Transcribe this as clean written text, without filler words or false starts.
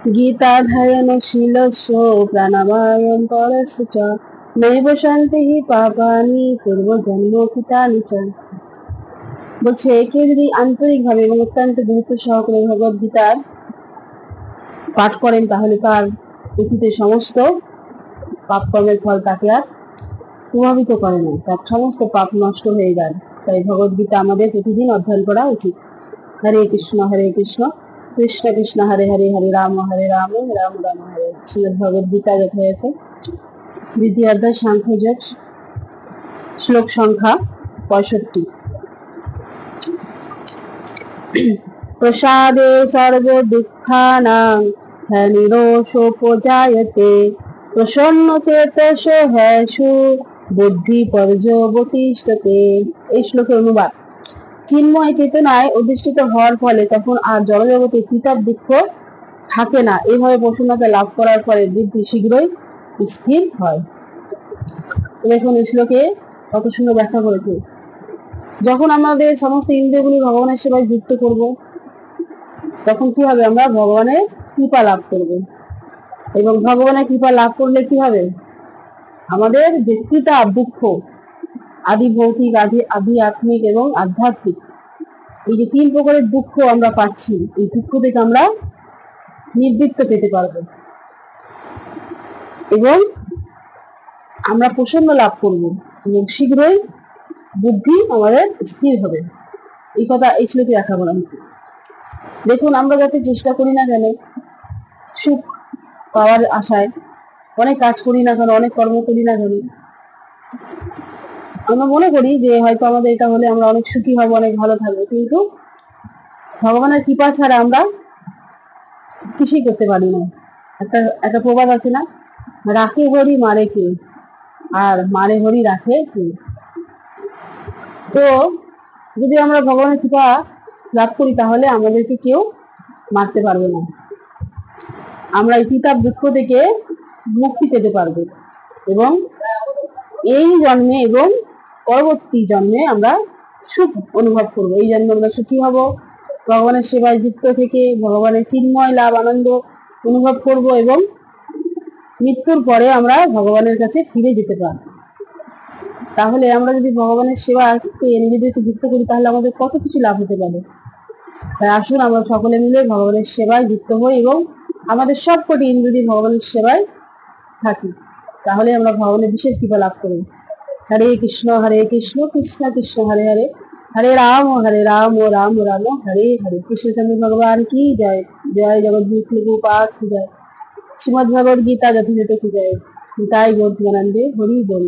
गीताध्ययनशीलस्य प्राणायामं परस्य च नैव शान्तिः पापानि पूर्वजन्मकृतानि च। বলছে কেউ যদি আন্তরিকভাবে এবং অত্যন্ত গুরুত্ব সহকারে ভগবদ গীতার পাঠ করেন তাহলে তার অতীতে সমস্ত পাপ কর্মের ফল তাকে আর প্রভাবিত করে না, তার সমস্ত পাপ নষ্ট হয়ে যায়। তাই ভগবদ গীতা আমাদের প্রতিদিন অধ্যয়ন করা উচিত। হরে কৃষ্ণ কৃষ্ণ কৃষ্ণ হরে হরে, হরে রাম রাম রাম হরে। শ্রীমদ্ ভগবদ গীতা যথাযথ দ্বিতীয় অধ্যায় সাংখ্যযোগ, শ্লোক সংখ্যা 65। প্রসাদে সর্ব দুঃখানাং নিরোষোপজায়তে প্রসন্নচেতস হ্যাসু বুদ্ধি পর্যবতিষ্ঠতে। এই শ্লোকের অনুবাদ: চিন্ময় চেতনায় অধিষ্ঠিত হওয়ার ফলে তখন আর জড়জগতে তিতাব দুঃখ থাকে না। এইভাবে প্রসন্নতা লাভ করার ফলে বুদ্ধি শীঘ্রই স্থির হয়। দেখুন এই শ্লোকে কত সুন্দর ব্যাখ্যা করেছে। যখন আমাদের সমস্ত ইন্দ্রিয়গুলি ভগবানের সেবায় যুক্ত করব, তখন কি হবে? আমরা ভগবানের কৃপা লাভ করব। এবং ভগবানের কৃপা লাভ করলে কি হবে? আমাদের যে তিতাব দুঃখ, আদি ভৌতিক, আদি আত্মিক এবং আধ্যাত্মিক, এই যে 3 প্রকারের দুঃখ আমরা পাচ্ছি, এই দুঃখ থেকে আমরা নিবৃত্ত পেতে পারবো এবং আমরা প্রসন্ন লাভ করব এবং শীঘ্রই বুদ্ধি আমাদের স্থির হবে। এই কথা এই শ্লোকে ব্যাখ্যা করা হয়েছে। দেখুন, আমরা যাতে চেষ্টা করি না কেন, সুখ পাওয়ার আশায় অনেক কাজ করি না কেন, অনেক কর্ম করি না কেন, আমরা মনে করি যে হয়তো আমাদের এটা হলে আমরা অনেক সুখী হব, অনেক ভালো থাকবো, কিন্তু ভগবানের কৃপা ছাড়া আমরা কিছুই করতে পারি না। একটা প্রবাদ আছে না, রাখে হরি মারে কে, আর মারে হরি রাখে কে। তো যদি আমরা ভগবানের কৃপা লাভ করি তাহলে আমাদেরকে কেউ মারতে পারবে না। আমরা এই তিতাব দুঃখ থেকে মুক্তি পেতে পারবো এবং এই জন্মে এবং পরবর্তী জন্মে আমরা সুখ অনুভব করবো। এই জন্মে আমরা সুখী হব, ভগবানের সেবায় যুক্ত থেকে ভগবানের চিন্ময় লাভ আনন্দ অনুভব করব এবং মৃত্যুর পরে আমরা ভগবানের কাছে ফিরে যেতে পারবো। তাহলে আমরা যদি ভগবানের সেবাকে নিজেদেরকে যুক্ত করি তাহলে আমাদের কত কিছু লাভ হতে পারে। তাই আসুন আমরা সকলে মিলে ভগবানের সেবায় যুক্ত হই এবং আমাদের সবকটি যদি ভগবানের সেবায় থাকি তাহলে আমরা ভগবানের বিশেষ কৃপা লাভ করি। হরে কৃষ্ণ কৃষ্ণ কৃষ্ণ হরে হরে, হরে রাম রাম রাম হরে হরে। কৃষ্ণচন্দ্র ভগবান কি জয়, জয় জগদ্গুরু প্রভুপাদ কি জয়, শ্রীমদ্ ভগবদ গীতা যথাযথ কি জয়, নিতাই গৌর প্রেমানন্দে হরি বল।